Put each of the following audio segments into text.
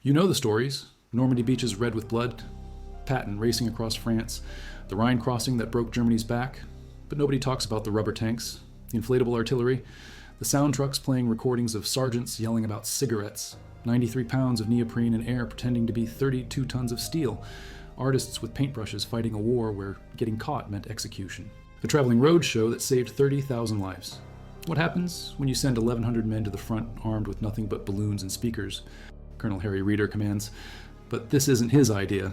You know the stories. Normandy beaches red with blood, Patton racing across France, the Rhine crossing that broke Germany's back. But nobody talks about the rubber tanks, the inflatable artillery, the sound trucks playing recordings of sergeants yelling about cigarettes, 93 pounds of neoprene in air pretending to be 32 tons of steel, artists with paintbrushes fighting a war where getting caught meant execution, a traveling road show that saved 30,000 lives. What happens when you send 1,100 men to the front armed with nothing but balloons and speakers? Colonel Harry Reeder commands. But this isn't his idea.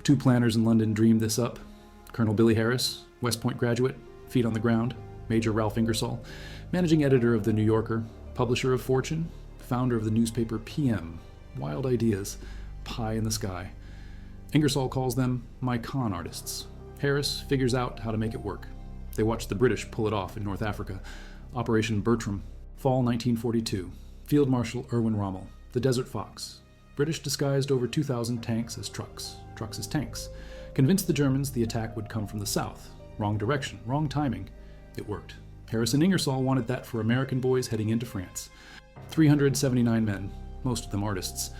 Two planners in London dreamed this up. Colonel Billy Harris, West Point graduate, feet on the ground, Major Ralph Ingersoll, managing editor of The New Yorker, publisher of Fortune, founder of the newspaper PM. Wild ideas, pie in the sky. Ingersoll calls them my con artists. Harris figures out how to make it work. They watch the British pull it off in North Africa. Operation Bertram, fall 1942. Field Marshal Erwin Rommel, the Desert Fox. British disguised over 2,000 tanks as trucks as tanks. Convinced the Germans the attack would come from the south. Wrong direction, wrong timing. It worked. Harris and Ingersoll wanted that for American boys heading into France. 379 men, most of them artists,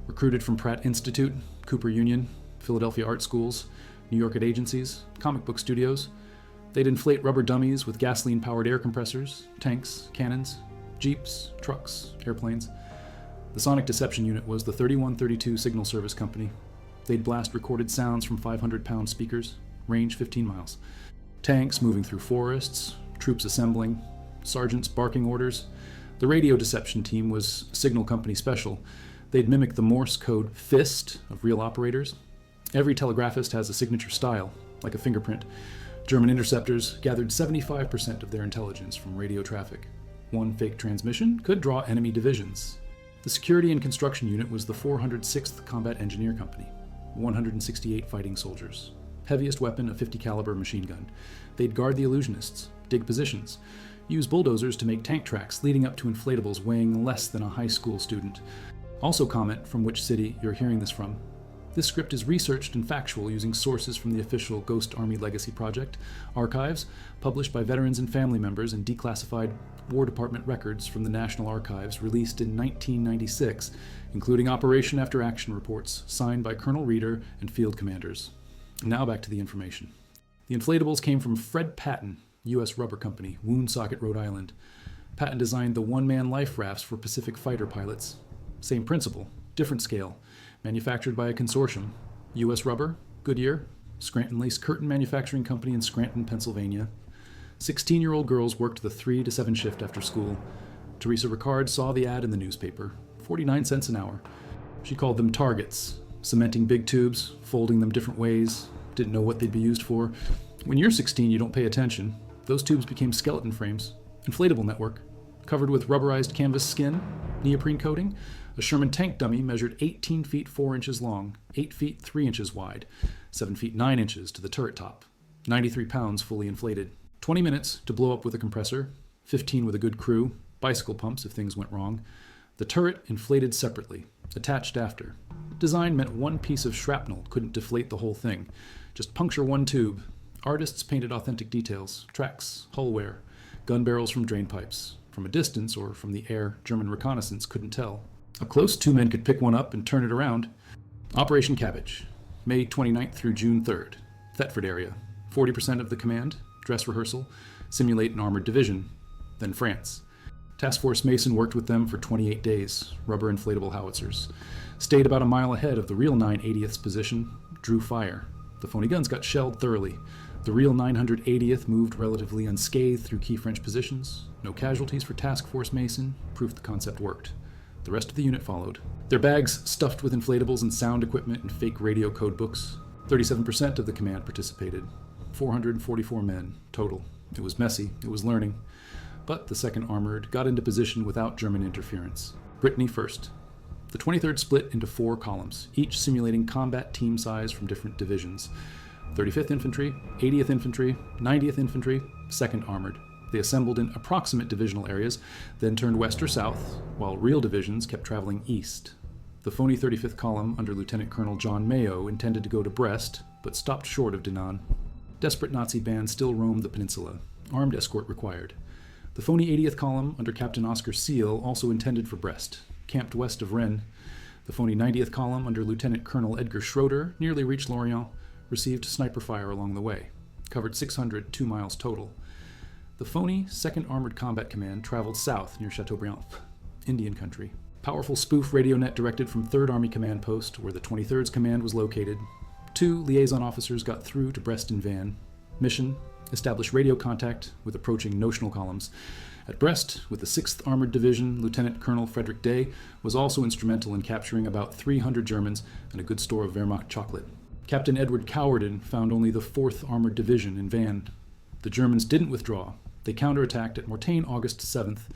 recruited from Pratt Institute, Cooper Union, Philadelphia art schools, New York at agencies, comic book studios. They'd inflate rubber dummies with gasoline-powered air compressors, tanks, cannons, jeeps, trucks, airplanes. The Sonic Deception Unit was the 3132 Signal Service Company. They'd blast recorded sounds from 500-pound speakers, range 15 miles. Tanks moving through forests, troops assembling, sergeants barking orders. The radio deception team was Signal Company Special. They'd mimic the Morse code fist of real operators. Every telegraphist has a signature style, like a fingerprint. German interceptors gathered 75% of their intelligence from radio traffic. One fake transmission could draw enemy divisions. The Security and Construction Unit was the 406th Combat Engineer Company, 168 fighting soldiers. Heaviest weapon, a 50 caliber machine gun. They'd guard the illusionists, dig positions, use bulldozers to make tank tracks leading up to inflatables weighing less than a high school student. Also comment from which city you're hearing this from. This script is researched and factual using sources from the official Ghost Army Legacy Project, archives, published by veterans and family members, and declassified War Department records from the National Archives released in 1996, including Operation After Action reports signed by Colonel Reeder and field commanders. Now back to the information. The inflatables came from Fred Patton, U.S. Rubber Company, Woonsocket, Rhode Island. Patton designed the one-man life rafts for Pacific fighter pilots. Same principle, different scale. Manufactured by a consortium, U.S. Rubber, Goodyear, Scranton Lace Curtain Manufacturing Company in Scranton, Pennsylvania. 16-year-old girls worked the 3 to 7 shift after school. Teresa Ricard saw the ad in the newspaper, 49 cents an hour. She called them targets, cementing big tubes, folding them different ways, didn't know what they'd be used for. When you're 16, you don't pay attention. Those tubes became skeleton frames, inflatable network, covered with rubberized canvas skin, neoprene coating. A Sherman tank dummy measured 18 feet 4 inches long, 8 feet 3 inches wide, 7 feet 9 inches to the turret top, 93 pounds fully inflated. 20 minutes to blow up with a compressor, 15 with a good crew, bicycle pumps if things went wrong. The turret inflated separately, attached after. Design meant one piece of shrapnel couldn't deflate the whole thing. Just puncture one tube. Artists painted authentic details, tracks, hull wear, gun barrels from drain pipes. From a distance or from the air, German reconnaissance couldn't tell. Up close, 2 men could pick one up and turn it around. Operation Cabbage, May 29th through June 3rd. Thetford area. 40% of the command, dress rehearsal, simulate an armored division. Then France. Task Force Mason worked with them for 28 days, rubber inflatable howitzers. Stayed about a mile ahead of the real 980th's position, drew fire. The phony guns got shelled thoroughly. The real 980th moved relatively unscathed through key French positions. No casualties for Task Force Mason, proof the concept worked. The rest of the unit followed. Their bags stuffed with inflatables and sound equipment and fake radio code books. 37% of the command participated. 444 men, total. It was messy, it was learning. But the 2nd Armored got into position without German interference. Brittany first. The 23rd split into 4 columns, each simulating combat team size from different divisions. 35th Infantry, 80th Infantry, 90th Infantry, 2nd Armored. They assembled in approximate divisional areas, then turned west or south, while real divisions kept traveling east. The phony 35th Column under Lieutenant Colonel John Mayo intended to go to Brest, but stopped short of Dinant. Desperate Nazi bands still roamed the peninsula. Armed escort required. The phony 80th Column under Captain Oscar Seal also intended for Brest, camped west of Rennes. The phony 90th Column, under Lieutenant Colonel Edgar Schroeder, nearly reached Lorient, received sniper fire along the way, covered 602 miles total. The phony 2nd Armored Combat Command traveled south near Chateaubriand, Indian country. Powerful spoof radio net directed from 3rd Army Command Post, where the 23rd's command was located. 2 liaison officers got through to Brest in van. Mission: establish radio contact with approaching notional columns. At Brest, with the 6th Armored Division, Lieutenant Colonel Frederick Day was also instrumental in capturing about 300 Germans and a good store of Wehrmacht chocolate. Captain Edward Cowarden found only the 4th Armored Division in van. The Germans didn't withdraw. They counterattacked at Mortain August 7th,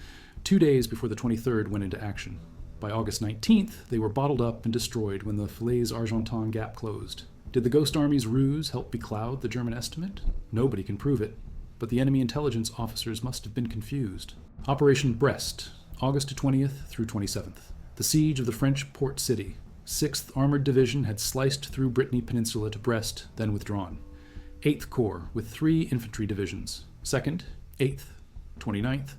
2 days before the 23rd went into action. By August 19th, they were bottled up and destroyed when the Falaise-Argentan gap closed. Did the Ghost Army's ruse help becloud the German estimate? Nobody can prove it, but the enemy intelligence officers must have been confused. Operation Brest, August 20th through 27th. The siege of the French port city. 6th Armored Division had sliced through Brittany Peninsula to Brest, then withdrawn. 8th Corps, with 3 infantry divisions, 2nd, 8th, 29th,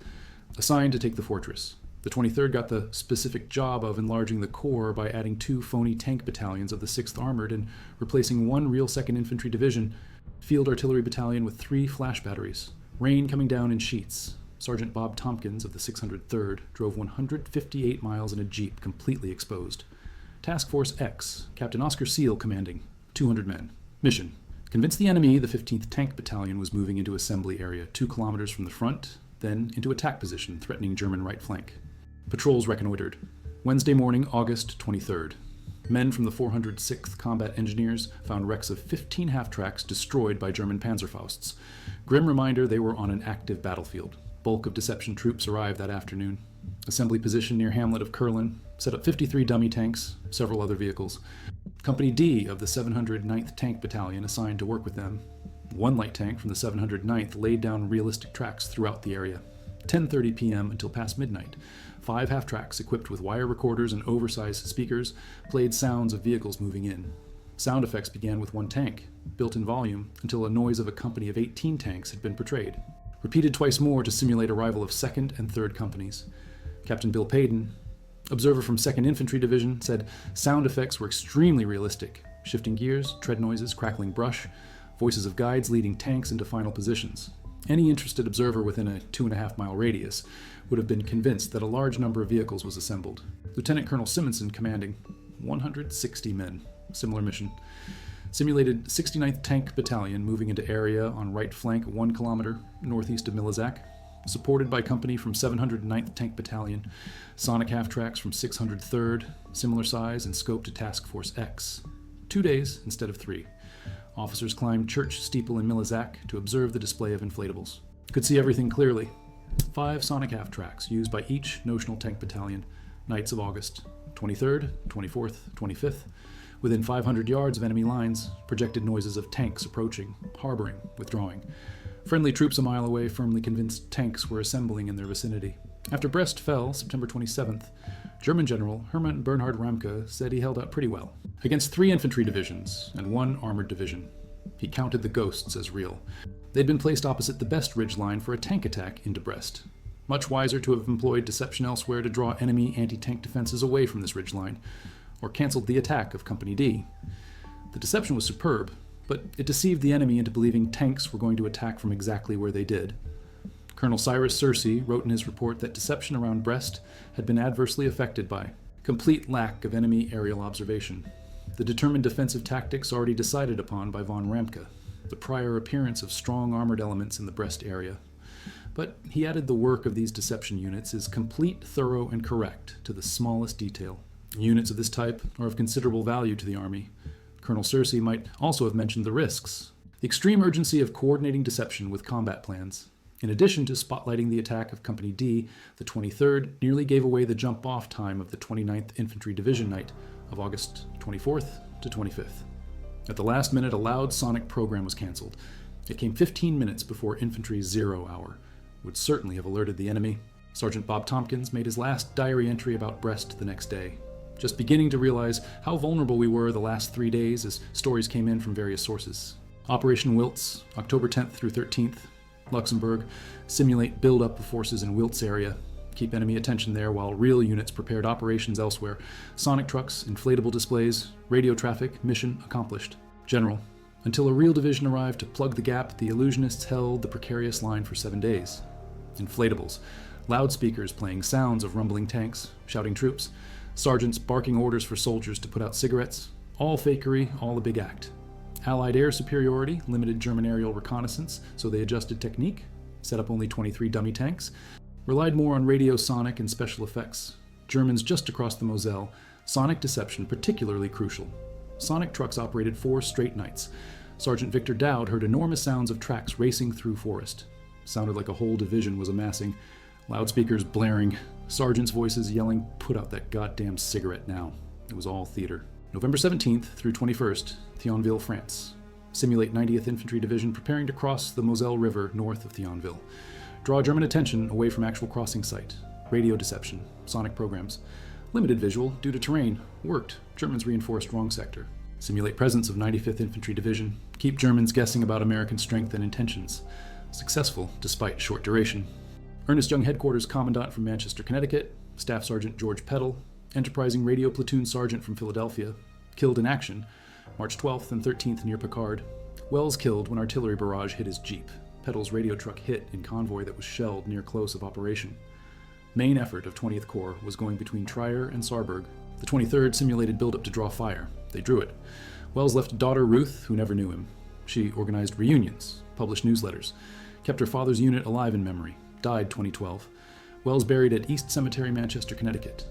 assigned to take the fortress. The 23rd got the specific job of enlarging the corps by adding 2 phony tank battalions of the 6th Armored and replacing 1 real 2nd Infantry Division, Field Artillery Battalion with 3 flash batteries. Rain coming down in sheets. Sergeant Bob Tompkins of the 603rd drove 158 miles in a Jeep completely exposed. Task Force X, Captain Oscar Seal commanding, 200 men. Mission: convince the enemy the 15th Tank Battalion was moving into assembly area 2 kilometers from the front, then into attack position threatening German right flank. Patrols reconnoitered. Wednesday morning, August 23rd. Men from the 406th Combat Engineers found wrecks of 15 half-tracks destroyed by German Panzerfausts. Grim reminder they were on an active battlefield. Bulk of deception troops arrived that afternoon. Assembly position near hamlet of Curlin. Set up 53 dummy tanks, several other vehicles. Company D of the 709th Tank Battalion assigned to work with them. 1 light tank from the 709th laid down realistic tracks throughout the area. 10:30 p.m. until past midnight. 5 half-tracks equipped with wire recorders and oversized speakers played sounds of vehicles moving in. Sound effects began with 1 tank, built in volume until a noise of a company of 18 tanks had been portrayed. Repeated twice more to simulate arrival of 2nd and 3rd companies. Captain Bill Payden, observer from 2nd Infantry Division, said sound effects were extremely realistic. Shifting gears, tread noises, crackling brush, voices of guides leading tanks into final positions. Any interested observer within a 2.5-mile radius would have been convinced that a large number of vehicles was assembled. Lieutenant Colonel Simonson commanding, 160 men. Similar mission. Simulated 69th Tank Battalion moving into area on right flank 1 kilometer northeast of Milizac. Supported by company from 709th Tank Battalion. Sonic half-tracks from 603rd, similar size and scope to Task Force X. 2 days instead of 3. Officers climbed church steeple in Milizac to observe the display of inflatables. Could see everything clearly. 5 sonic half-tracks used by each notional tank battalion. Nights of August 23rd, 24th, 25th. Within 500 yards of enemy lines, projected noises of tanks approaching, harboring, withdrawing. Friendly troops a mile away firmly convinced tanks were assembling in their vicinity. After Brest fell, September 27th, German General Hermann Bernhard Ramke said he held out pretty well. Against 3 infantry divisions and 1 armored division. He counted the ghosts as real. They'd been placed opposite the best ridge line for a tank attack into Brest. Much wiser to have employed deception elsewhere to draw enemy anti-tank defenses away from this ridge line, or canceled the attack of Company D. The deception was superb, but it deceived the enemy into believing tanks were going to attack from exactly where they did. Colonel Cyrus Searcy wrote in his report that deception around Brest had been adversely affected by complete lack of enemy aerial observation, the determined defensive tactics already decided upon by von Ramke, the prior appearance of strong armored elements in the Brest area. But he added the work of these deception units is complete, thorough, and correct to the smallest detail. Units of this type are of considerable value to the Army. Colonel Searcy might also have mentioned the risks, the extreme urgency of coordinating deception with combat plans. In addition to spotlighting the attack of Company D, the 23rd nearly gave away the jump-off time of the 29th Infantry Division night of August 24th to 25th. At the last minute, a loud sonic program was canceled. It came 15 minutes before infantry's 0 hour, would certainly have alerted the enemy. Sergeant Bob Tompkins made his last diary entry about Brest the next day, just beginning to realize how vulnerable we were the last 3 days as stories came in from various sources. Operation Wiltz, October 10th through 13th. Luxembourg, simulate build-up of forces in Wiltz area. keep enemy attention there while real units prepared operations elsewhere. Sonic trucks, inflatable displays, radio traffic, mission accomplished. General. Until a real division arrived to plug the gap, the illusionists held the precarious line for 7 days. Inflatables. Loudspeakers playing sounds of rumbling tanks, shouting troops. Sergeants barking orders for soldiers to put out cigarettes. All fakery, all a big act. Allied air superiority limited German aerial reconnaissance, so they adjusted technique, set up only 23 dummy tanks, relied more on radio, sonic, and special effects. Germans just across the Moselle, sonic deception particularly crucial. Sonic trucks operated 4 straight nights. Sergeant Victor Dowd heard enormous sounds of tracks racing through forest. Sounded like a whole division was amassing. Loudspeakers blaring, sergeants' voices yelling, "Put out that goddamn cigarette now." It was all theater. November 17th through 21st, Thionville, France. Simulate 90th Infantry Division preparing to cross the Moselle River north of Thionville. Draw German attention away from actual crossing site. Radio deception, sonic programs. Limited visual due to terrain. Worked. Germans reinforced wrong sector. Simulate presence of 95th Infantry Division. Keep Germans guessing about American strength and intentions. Successful despite short duration. Ernest Young Headquarters Commandant from Manchester, Connecticut. Staff Sergeant George Peddle. Enterprising Radio Platoon Sergeant from Philadelphia. Killed in action. March 12th and 13th near Picard. Wells killed when artillery barrage hit his Jeep. Peddle's radio truck hit in convoy that was shelled near close of operation. Main effort of 20th Corps was going between Trier and Saarburg. The 23rd simulated buildup to draw fire. They drew it. Wells left a daughter, Ruth, who never knew him. She organized reunions, published newsletters, kept her father's unit alive in memory. Died 2012. Wells buried at East Cemetery, Manchester, Connecticut.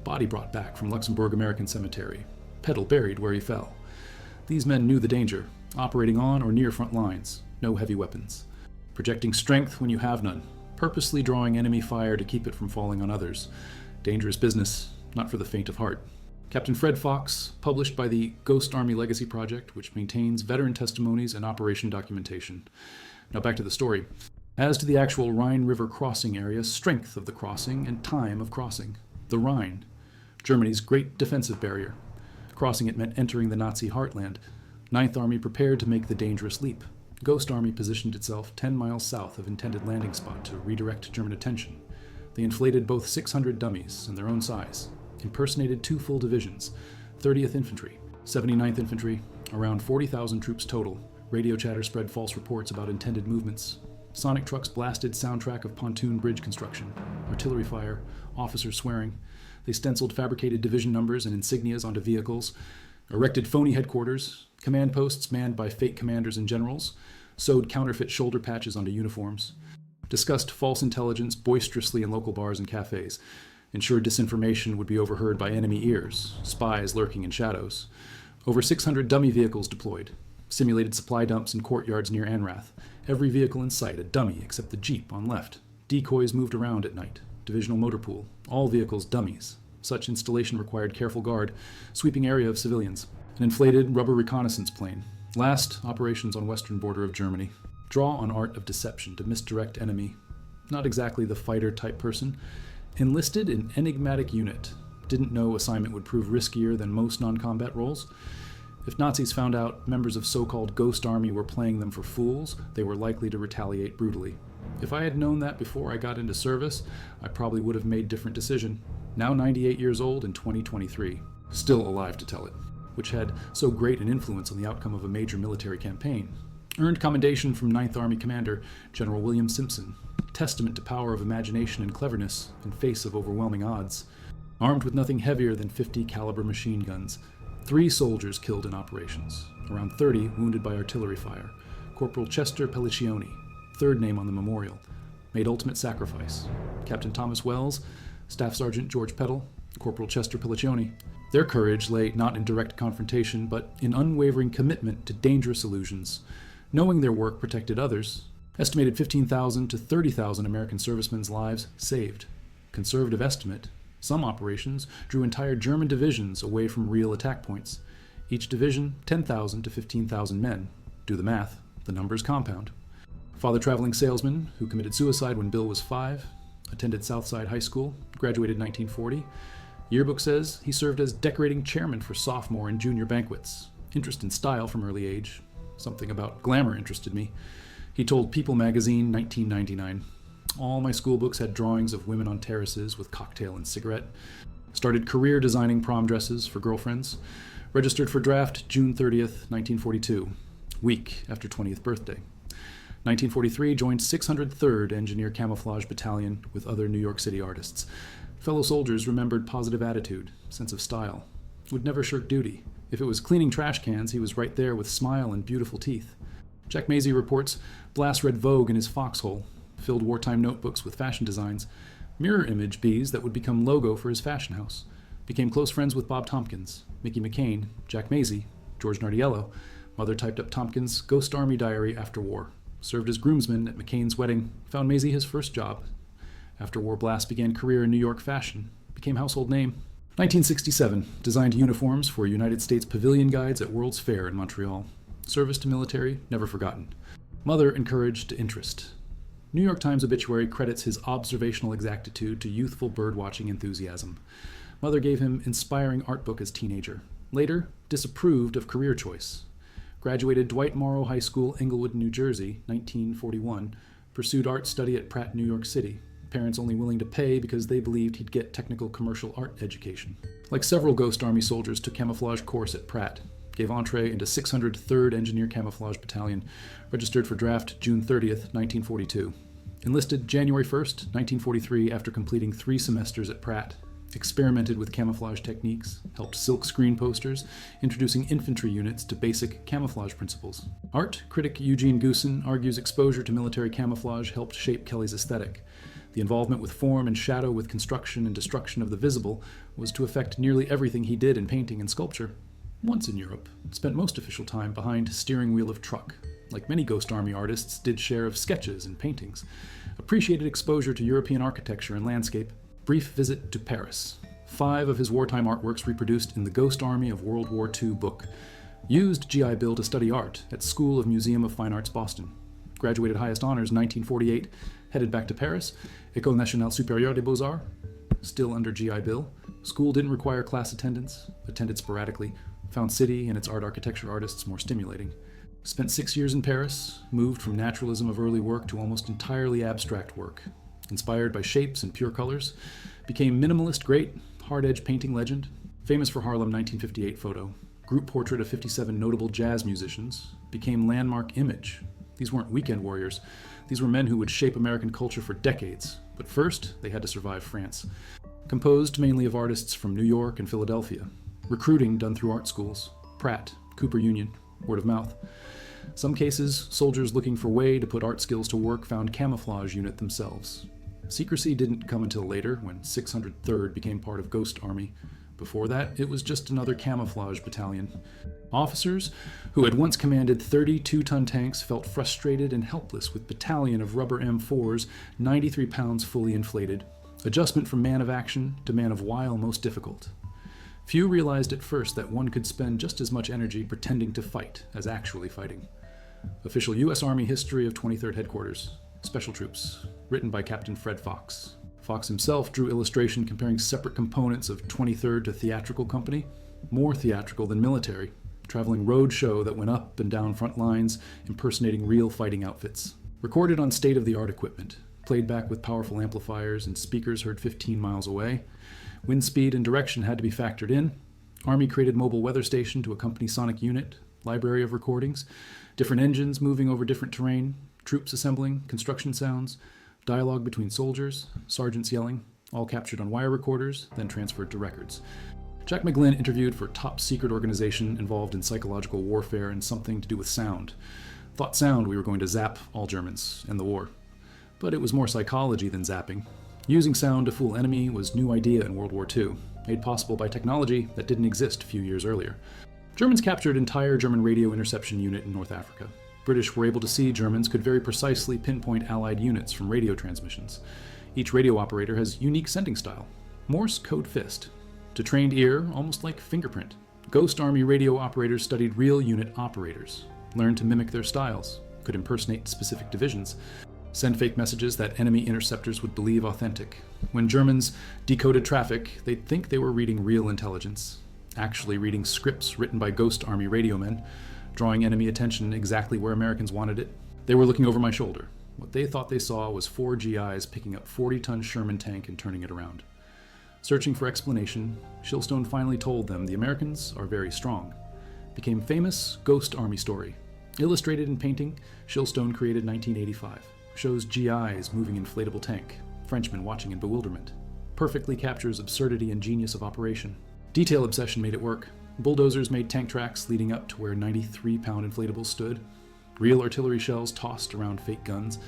Body brought back from Luxembourg American Cemetery. Peddle buried where he fell. These men knew the danger, operating on or near front lines. No heavy weapons. Projecting strength when you have none. Purposely drawing enemy fire to keep it from falling on others. Dangerous business, not for the faint of heart. Captain Fred Fox, published by the Ghost Army Legacy Project, which maintains veteran testimonies and operation documentation. Now back to the story. As to the actual Rhine River crossing area, strength of the crossing and time of crossing. The Rhine, Germany's great defensive barrier. Crossing it meant entering the Nazi heartland. Ninth Army prepared to make the dangerous leap. Ghost Army positioned itself 10 miles south of intended landing spot to redirect German attention. They inflated both 600 dummies and their own size, impersonated 2 full divisions, 30th Infantry, 79th Infantry, around 40,000 troops total. Radio chatter spread false reports about intended movements. Sonic trucks blasted soundtrack of pontoon bridge construction. Artillery fire, officers swearing. They stenciled fabricated division numbers and insignias onto vehicles, erected phony headquarters, command posts manned by fake commanders and generals, sewed counterfeit shoulder patches onto uniforms, discussed false intelligence boisterously in local bars and cafes, ensured disinformation would be overheard by enemy ears, spies lurking in shadows. Over 600 dummy vehicles deployed, simulated supply dumps in courtyards near Anrath. Every vehicle in sight a dummy except the Jeep on left. Decoys moved around at night. Divisional motor pool. All vehicles dummies. Such installation required careful guard. Sweeping area of civilians. An inflated rubber reconnaissance plane. Last, operations on western border of Germany. Draw on art of deception to misdirect enemy. Not exactly the fighter-type person. Enlisted in enigmatic unit. Didn't know assignment would prove riskier than most non-combat roles. If Nazis found out members of so-called Ghost Army were playing them for fools, they were likely to retaliate brutally. If I had known that before I got into service, I probably would have made different decision. Now 98 years old in 2023. Still alive to tell it. Which had so great an influence on the outcome of a major military campaign. Earned commendation from 9th Army Commander General William Simpson. Testament to power of imagination and cleverness in face of overwhelming odds. Armed with nothing heavier than 50 caliber machine guns. 3 soldiers killed in operations. Around 30 wounded by artillery fire. Corporal Chester Pelliccioni, 3rd name on the memorial. Made ultimate sacrifice. Captain Thomas Wells, Staff Sergeant George Peddle, Corporal Chester Pelliccioni. Their courage lay not in direct confrontation, but in unwavering commitment to dangerous illusions. Knowing their work protected others, estimated 15,000 to 30,000 American servicemen's lives saved. Conservative estimate, some operations drew entire German divisions away from real attack points. Each division, 10,000 to 15,000 men. Do the math, the numbers compound. Father traveling salesman who committed suicide when Bill was 5, attended Southside High School, graduated 1940. Yearbook says he served as decorating chairman for sophomore and junior banquets. Interest in style from early age. Something about glamour interested me. He told People magazine, 1999. All my school books had drawings of women on terraces with cocktail and cigarette. Started career designing prom dresses for girlfriends. Registered for draft June 30th, 1942, week after 20th birthday. 1943, joined 603rd Engineer Camouflage Battalion with other New York City artists. Fellow soldiers remembered positive attitude, sense of style. Would never shirk duty. If it was cleaning trash cans, he was right there with smile and beautiful teeth. Jack Maisie reports Blass read Vogue in his foxhole, filled wartime notebooks with fashion designs, mirror image bees that would become logo for his fashion house. Became close friends with Bob Tompkins, Mickey McCain, Jack Maisie, George Nardiello. Mother typed up Tompkins' Ghost Army diary after war. Served as groomsman at McCain's wedding. Found Maisie his first job. After war, Blass began career in New York fashion. Became household name. 1967. Designed uniforms for United States Pavilion Guides at World's Fair in Montreal. Service to military, never forgotten. Mother encouraged interest. New York Times obituary credits his observational exactitude to youthful birdwatching enthusiasm. Mother gave him inspiring art book as teenager. Later, disapproved of career choice. Graduated Dwight Morrow High School, Englewood, New Jersey, 1941. Pursued art study at Pratt, New York City. Parents only willing to pay because they believed he'd get technical commercial art education. Like several Ghost Army soldiers, took camouflage course at Pratt. Gave entree into 603rd Engineer Camouflage Battalion. Registered for draft June 30th, 1942. Enlisted January 1st, 1943 after completing 3 semesters at Pratt. Experimented with camouflage techniques, helped silk screen posters, introducing infantry units to basic camouflage principles. Art critic Eugene Goosen argues exposure to military camouflage helped shape Kelly's aesthetic. The involvement with form and shadow with construction and destruction of the visible was to affect nearly everything he did in painting and sculpture. Once in Europe, spent most official time behind steering wheel of truck. Like many Ghost Army artists, did share of sketches and paintings. Appreciated exposure to European architecture and landscape. Brief visit to Paris. 5 of his wartime artworks reproduced in the Ghost Army of World War II book. Used GI Bill to study art at School of Museum of Fine Arts, Boston. Graduated highest honors 1948. Headed back to Paris. École Nationale Supérieure des Beaux-Arts. Still under GI Bill. School didn't require class attendance. Attended sporadically. Found city and its art architecture artists more stimulating. Spent 6 years in Paris. Moved from naturalism of early work to almost entirely abstract work. Inspired by shapes and pure colors, became minimalist great, hard-edge painting legend, famous for Harlem 1958 photo, group portrait of 57 notable jazz musicians, became landmark image. These weren't weekend warriors. These were men who would shape American culture for decades, but first they had to survive France. Composed mainly of artists from New York and Philadelphia. Recruiting done through art schools, Pratt, Cooper Union, word of mouth. Some cases, soldiers looking for way to put art skills to work found camouflage unit themselves. Secrecy didn't come until later, when 603rd became part of Ghost Army. Before that, it was just another camouflage battalion. Officers, who had once commanded 30 2-ton tanks, felt frustrated and helpless with battalion of rubber M4s, 93 pounds fully inflated. Adjustment from man of action to man of wile most difficult. Few realized at first that one could spend just as much energy pretending to fight as actually fighting. Official U.S. Army History of 23rd Headquarters. Special Troops, written by Captain Fred Fox. Fox himself drew illustration comparing separate components of 23rd to theatrical company, more theatrical than military, traveling road show that went up and down front lines, impersonating real fighting outfits. Recorded on state-of-the-art equipment, played back with powerful amplifiers and speakers heard 15 miles away. Wind speed and direction had to be factored in. Army created mobile weather station to accompany sonic unit, library of recordings, different engines moving over different terrain, troops assembling, construction sounds, dialogue between soldiers, sergeants yelling, all captured on wire recorders, then transferred to records. Jack McGlynn interviewed for top secret organization involved in psychological warfare and something to do with sound. Thought sound we were going to zap all Germans, end the war. But it was more psychology than zapping. Using sound to fool enemy was new idea in World War II, made possible by technology that didn't exist a few years earlier. Germans captured entire German radio interception unit in North Africa. British were able to see Germans could very precisely pinpoint Allied units from radio transmissions. Each radio operator has unique sending style. Morse code fist. To trained ear, almost like fingerprint. Ghost Army radio operators studied real unit operators, learned to mimic their styles, could impersonate specific divisions, send fake messages that enemy interceptors would believe authentic. When Germans decoded traffic, they'd think they were reading real intelligence, actually reading scripts written by Ghost Army radiomen, drawing enemy attention exactly where Americans wanted it. They were looking over my shoulder. What they thought they saw was 4 GIs picking up 40-ton Sherman tank and turning it around. Searching for explanation, Shilstone finally told them the Americans are very strong. Became famous Ghost Army story. Illustrated in painting, Shilstone created 1985. Shows GIs moving inflatable tank, Frenchmen watching in bewilderment. Perfectly captures absurdity and genius of operation. Detail obsession made it work. Bulldozers made tank tracks leading up to where 93-pound inflatables stood. Real artillery shells tossed around fake guns.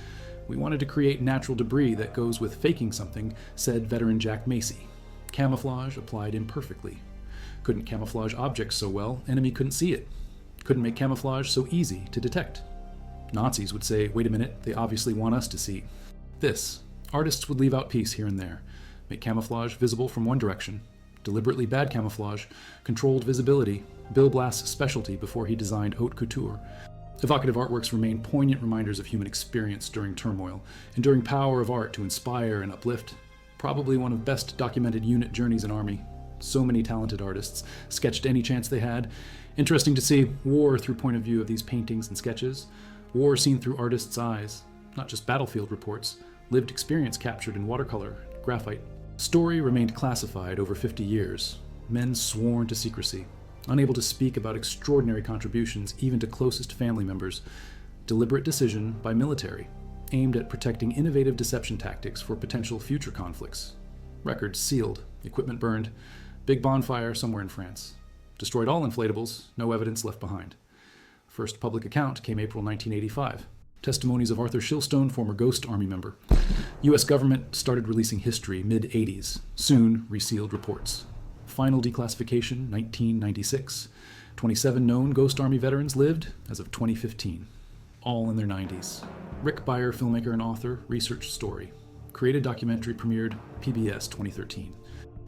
We wanted to create natural debris that goes with faking something, said veteran Jack Macy. Camouflage applied imperfectly. Couldn't camouflage objects so well, enemy couldn't see it. Couldn't make camouflage so easy to detect. Nazis would say, wait a minute, they obviously want us to see. This. Artists would leave out piece here and there. Make camouflage visible from one direction. Deliberately bad camouflage. Controlled visibility. Bill Blass's specialty before he designed haute couture. Evocative artworks remain poignant reminders of human experience during turmoil, enduring power of art to inspire and uplift. Probably one of best documented unit journeys in Army. So many talented artists, sketched any chance they had. Interesting to see war through point of view of these paintings and sketches. War seen through artists' eyes. Not just battlefield reports, lived experience captured in watercolor, graphite. Story remained classified over 50 years. Men sworn to secrecy. Unable to speak about extraordinary contributions even to closest family members. Deliberate decision by military, aimed at protecting innovative deception tactics for potential future conflicts. Records sealed, equipment burned, big bonfire somewhere in France. Destroyed all inflatables, no evidence left behind. First public account came April 1985. Testimonies of Arthur Shilstone, former Ghost Army member. U.S. government started releasing history mid-80s, soon resealed reports. Final declassification, 1996. 27 known Ghost Army veterans lived as of 2015. All in their 90s. Rick Beyer, filmmaker and author, research story. Created documentary premiered PBS 2013.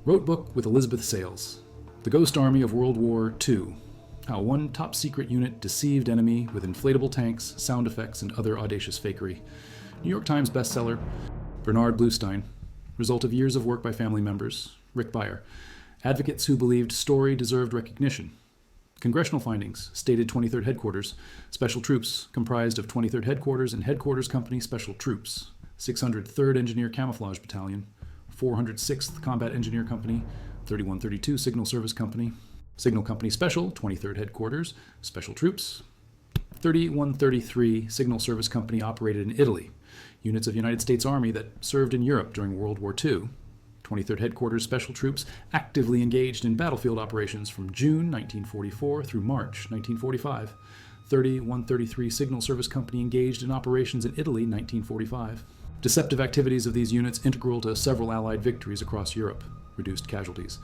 Wrote book with Elizabeth Sales. The Ghost Army of World War II. How one top-secret unit deceived enemy with inflatable tanks, sound effects, and other audacious fakery. New York Times bestseller. Bernard Bluestein. Result of years of work by family members. Rick Beyer. Advocates who believed story deserved recognition. Congressional findings. Stated 23rd Headquarters. Special troops comprised of 23rd Headquarters and Headquarters Company Special Troops. 603rd Engineer Camouflage Battalion. 406th Combat Engineer Company. 3132 Signal Service Company. Signal Company Special, 23rd Headquarters, Special Troops. 3133 Signal Service Company operated in Italy, units of United States Army that served in Europe during World War II. 23rd Headquarters Special Troops actively engaged in battlefield operations from June 1944 through March 1945. 3133 Signal Service Company engaged in operations in Italy 1945. Deceptive activities of these units integral to several Allied victories across Europe. Reduced casualties.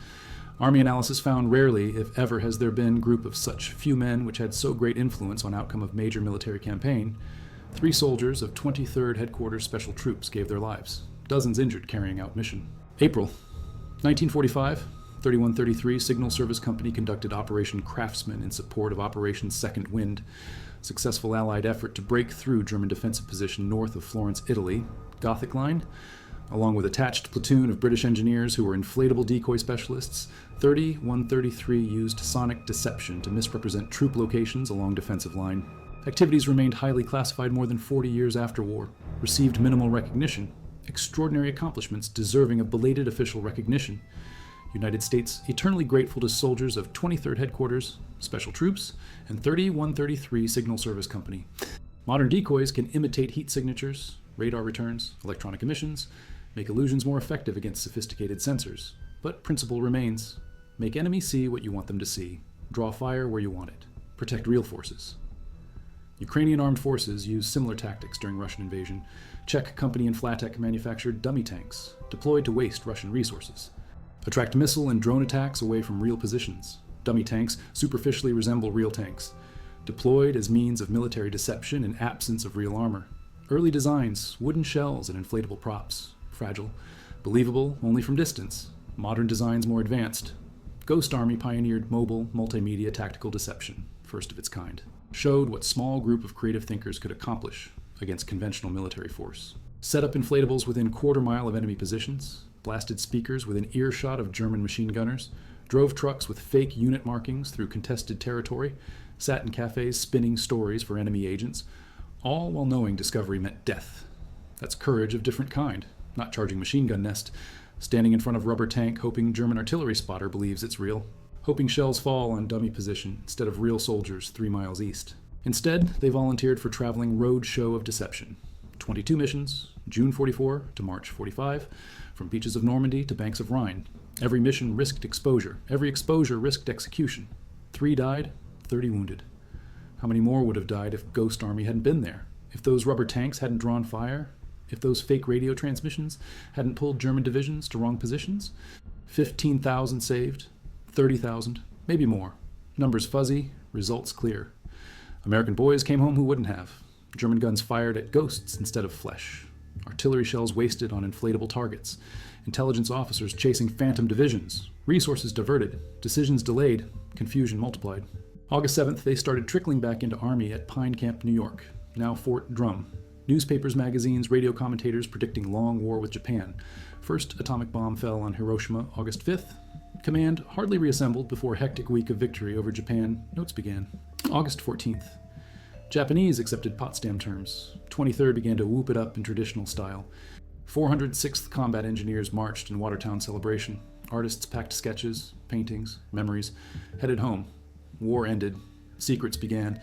Army analysis found rarely, if ever, has there been group of such few men which had so great influence on outcome of major military campaign. 3 soldiers of 23rd Headquarters Special Troops gave their lives. Dozens injured carrying out mission. April 1945, 3133 Signal Service Company conducted Operation Craftsman in support of Operation Second Wind, successful Allied effort to break through German defensive position north of Florence, Italy. Gothic Line, along with attached platoon of British engineers who were inflatable decoy specialists. 3133 used sonic deception to misrepresent troop locations along defensive line. Activities remained highly classified more than 40 years after war. Received minimal recognition. Extraordinary accomplishments deserving of belated official recognition. United States eternally grateful to soldiers of 23rd Headquarters, Special Troops, and 3133 Signal Service Company. Modern decoys can imitate heat signatures, radar returns, electronic emissions, make illusions more effective against sophisticated sensors. But principle remains. Make enemy see what you want them to see. Draw fire where you want it. Protect real forces. Ukrainian armed forces used similar tactics during Russian invasion. Czech company Inflatable manufactured dummy tanks, deployed to waste Russian resources. Attract missile and drone attacks away from real positions. Dummy tanks superficially resemble real tanks. Deployed as means of military deception in absence of real armor. Early designs, wooden shells and inflatable props. Fragile. Believable only from distance. Modern designs more advanced. Ghost Army pioneered mobile, multimedia tactical deception, first of its kind. Showed what small group of creative thinkers could accomplish against conventional military force. Set up inflatables within quarter-mile of enemy positions. Blasted speakers within earshot of German machine gunners. Drove trucks with fake unit markings through contested territory. Sat in cafes spinning stories for enemy agents. All while knowing discovery meant death That's courage of different kind, not charging machine gun nest, standing in front of rubber tank hoping German artillery spotter believes it's real, hoping shells fall on dummy position instead of real soldiers 3 miles east. Instead, they volunteered for traveling road show of deception. 22 missions, June 44 to March 45, from beaches of Normandy to banks of Rhine. Every mission risked exposure. Every exposure risked execution. 3 died, 30 wounded. How many more would have died if Ghost Army hadn't been there? If those rubber tanks hadn't drawn fire? If those fake radio transmissions hadn't pulled German divisions to wrong positions? 15,000 saved, 30,000, maybe more. Numbers fuzzy, results clear. American boys came home who wouldn't have. German guns fired at ghosts instead of flesh. Artillery shells wasted on inflatable targets. Intelligence officers chasing phantom divisions. Resources diverted. Decisions delayed. Confusion multiplied. August 7th, they started trickling back into Army at Pine Camp, New York, now Fort Drum. Newspapers, magazines, radio commentators predicting long war with Japan. First atomic bomb fell on Hiroshima August 5th. Command hardly reassembled before hectic week of victory over Japan. Notes began. August 14th. Japanese accepted Potsdam terms. 23rd began to whoop it up in traditional style. 406th Combat Engineers marched in Watertown celebration. Artists packed sketches, paintings, memories, headed home. War ended. Secrets began.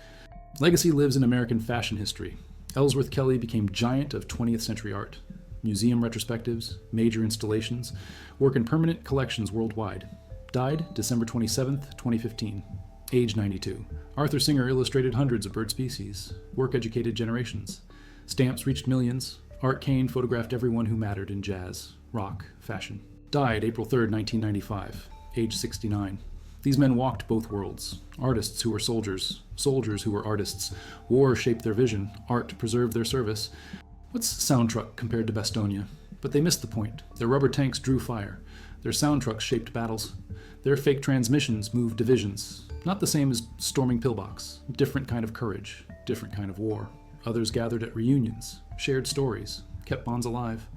Legacy lives in American fashion history. Ellsworth Kelly became giant of 20th century art. Museum retrospectives, major installations, work in permanent collections worldwide. Died December 27th, 2015. Age 92. Arthur Singer illustrated hundreds of bird species. Work educated generations. Stamps reached millions. Art Kane photographed everyone who mattered in jazz, rock, fashion. Died April 3rd, 1995. Age 69. These men walked both worlds. Artists who were soldiers, soldiers who were artists. War shaped their vision, art preserved their service. What's sound truck compared to Bastonia? But they missed the point. Their rubber tanks drew fire. Their sound trucks shaped battles. Their fake transmissions moved divisions. Not the same as storming pillbox. Different kind of courage. Different kind of war. Others gathered at reunions, shared stories, kept bonds alive.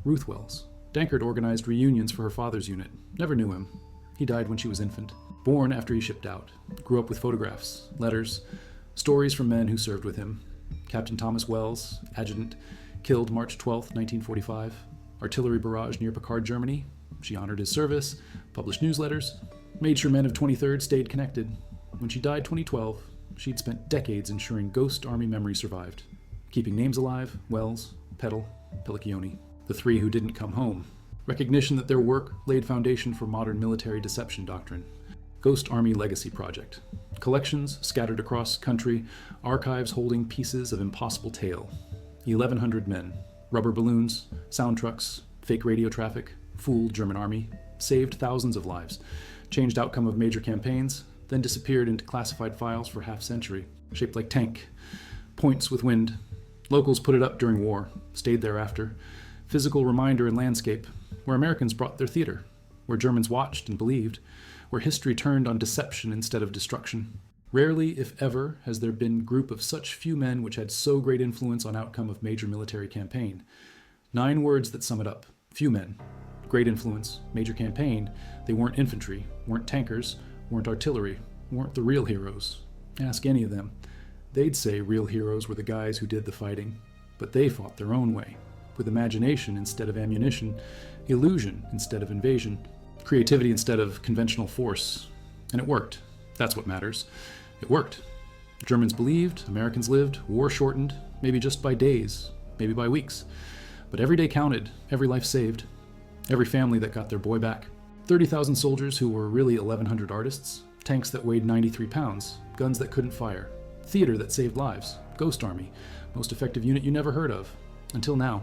Ruth Wells. Dankert organized reunions for her father's unit. Never knew him. He died when she was infant. Born after he shipped out. Grew up with photographs, letters, stories from men who served with him. Captain Thomas Wells, adjutant, killed March 12, 1945. Artillery barrage near Picard, Germany. She honored his service, published newsletters, made sure men of 23rd stayed connected. When she died 2012, she'd spent decades ensuring Ghost Army memory survived. Keeping names alive, Wells, Petal, Pellicchioni. The 3 who didn't come home. Recognition that their work laid foundation for modern military deception doctrine. Ghost Army Legacy Project. Collections scattered across country, archives holding pieces of impossible tale. 1,100 men, rubber balloons, sound trucks, fake radio traffic, fooled German army, saved thousands of lives, changed outcome of major campaigns, then disappeared into classified files for half-century, shaped like tank, points with wind. Locals put it up during war, stayed there after. Physical reminder in landscape, where Americans brought their theater, where Germans watched and believed, where history turned on deception instead of destruction. Rarely, if ever, has there been group of such few men which had so great influence on outcome of major military campaign. 9 words that sum it up. Few men. Great influence. Major campaign. They weren't infantry, weren't tankers, weren't artillery, weren't the real heroes. Ask any of them. They'd say real heroes were the guys who did the fighting, but they fought their own way, with imagination instead of ammunition, illusion instead of invasion, creativity instead of conventional force. And it worked. That's what matters. It worked. Germans believed, Americans lived, war shortened, maybe just by days, maybe by weeks. But every day counted, every life saved, every family that got their boy back. 30,000 soldiers who were really 1,100 artists, tanks that weighed 93 pounds, guns that couldn't fire, theater that saved lives, Ghost Army, most effective unit you never heard of, until now.